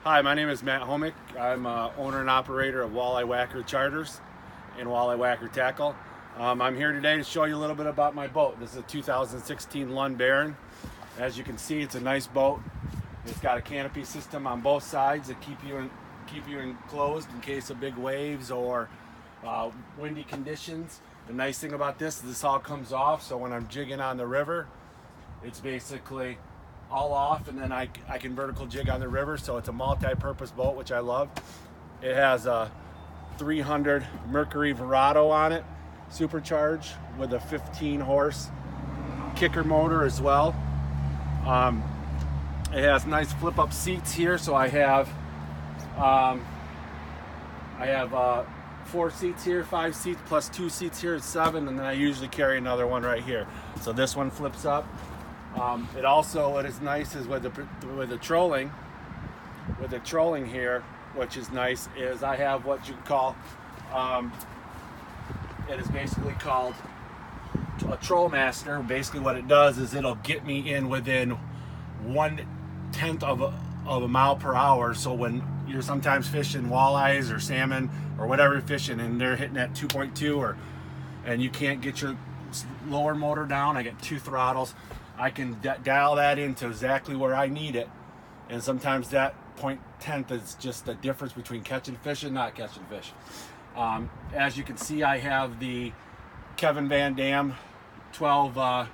Hi, my name is Matt Homik. I'm owner and operator of Walleye Whacker Charters and Walleye Whacker Tackle. I'm here today to show you a little bit about my boat. This is a 2016 Lund Baron. As you can see, it's a nice boat. It's got a canopy system on both sides that keep you enclosed in case of big waves or windy conditions. The nice thing about this all comes off, so when I'm jigging on the river, it's basically all off, and then I can vertical jig on the river. So it's a multi-purpose boat, which I love. It has a 300 Mercury Verado on it, supercharged with a 15 horse kicker motor as well. It has nice flip up seats here, so I have 4 seats here, 5 seats plus 2 seats here, it's 7, and then I usually carry another one right here. So this one flips up. It also, what is nice is with the trolling here, which is nice, is I have what you call, it is basically called a troll master. Basically what it does is it'll get me in within 1/10 of a mile per hour. So when you're sometimes fishing walleyes or salmon or whatever you're fishing and they're hitting at 2.2 and you can't get your lower motor down, I get 2 throttles. I can dial that into exactly where I need it, and sometimes that 0.10 is just the difference between catching fish and not catching fish. As you can see, I have the Kevin Van Dam 12, and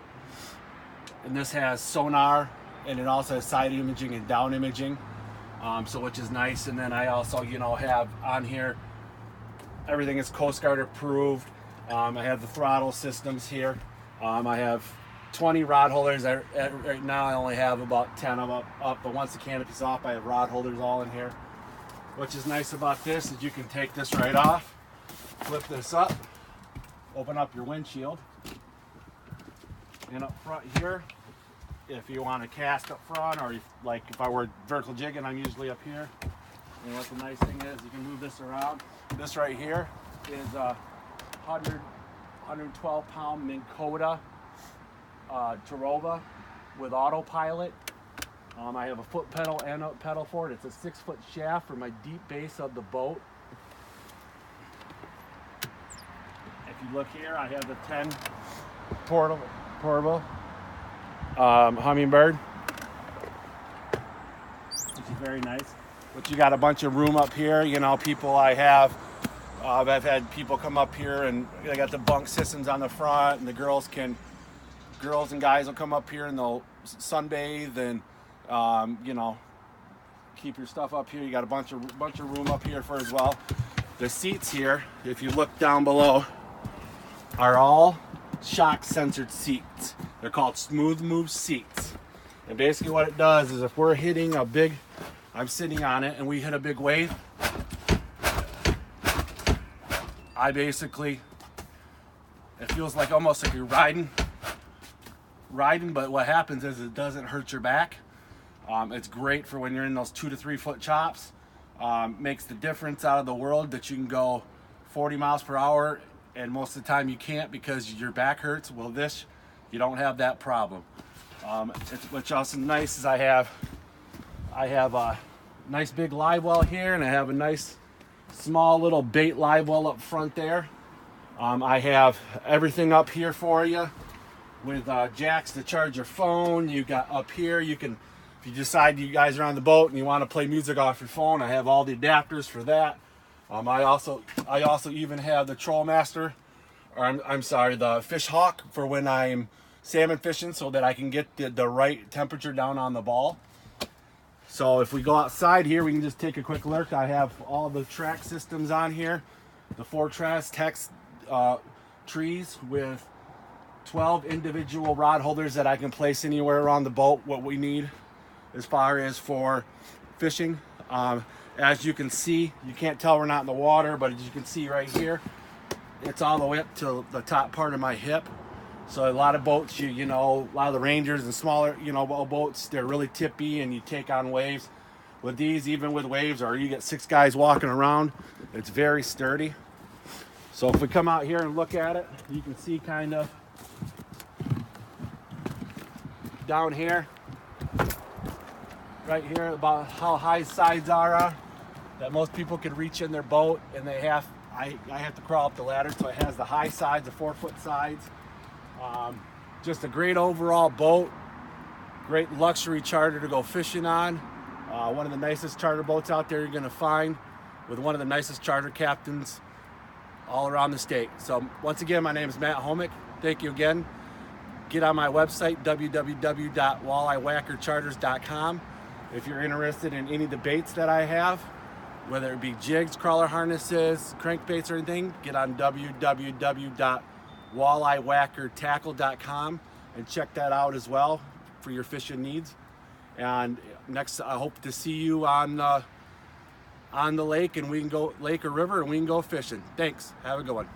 this has sonar, and it also has side imaging and down imaging, so which is nice. And then I also, have on here everything is Coast Guard approved. I have the throttle systems here. I have 20 rod holders. Right now I only have about 10 of them up, but once the canopy's off, I have rod holders all in here. Which is nice about this is you can take this right off, flip this up, open up your windshield, and up front here, if you want to cast up front, or if I were vertical jigging, I'm usually up here. And what the nice thing is, you can move this around. This right here is a 112 pound Minn Kota Tarova with autopilot. I have a foot pedal and a pedal for it. It's a 6-foot shaft for my deep base of the boat. If you look here, I have the 10 portable Hummingbird, which is very nice. But you got a bunch of room up here. People I've had people come up here and they got the bunk systems on the front, and the girls and guys will come up here and they'll sunbathe and keep your stuff up here. You got a bunch of room up here for as well. The seats here, if you look down below, are all shock sensored seats. They're called smooth move seats. And basically what it does is if we're hitting I'm sitting on it and we hit a big wave, it feels like almost like you're riding, but what happens is it doesn't hurt your back. It's great for when you're in those 2 to 3 foot chops. Makes the difference out of the world that you can go 40 miles per hour, and most of the time you can't because your back hurts. Well, this, you don't have that problem. What's also nice is I have a nice big live well here, and I have a nice small little bait live well up front there. I have everything up here for you with jacks to charge your phone. You got up here, you can, if you decide you guys are on the boat and you want to play music off your phone, I have all the adapters for that. I also even have the Troll Master, or I'm sorry, the Fish Hawk for when I'm salmon fishing, so that I can get the right temperature down on the ball. So if we go outside here, we can just take a quick look. I have all the track systems on here, the Fortress Tex trees with 12 individual rod holders that I can place anywhere around the boat, what we need as far as for fishing. As you can see, you can't tell we're not in the water, but as you can see right here, it's all the way up to the top part of my hip. So a lot of boats, a lot of the Rangers and smaller, boats, they're really tippy and you take on waves. With these, even with waves, or you get 6 guys walking around, it's very sturdy. So if we come out here and look at it, you can see kind of down here, right here about how high sides are, that most people can reach in their boat, and they have, I have to crawl up the ladder, so it has the high sides, the 4-foot sides. Just a great overall boat, great luxury charter to go fishing on. One of the nicest charter boats out there you're gonna find, with one of the nicest charter captains all around the state. So once again, my name is Matt Homik. Thank you again. Get on my website, www.walleyewhackercharters.com. If you're interested in any of the baits that I have, whether it be jigs, crawler harnesses, crankbaits, or anything, get on www.walleyewhackertackle.com and check that out as well for your fishing needs. And next, I hope to see you on the lake, and we can go lake or river, and we can go fishing. Thanks. Have a good one.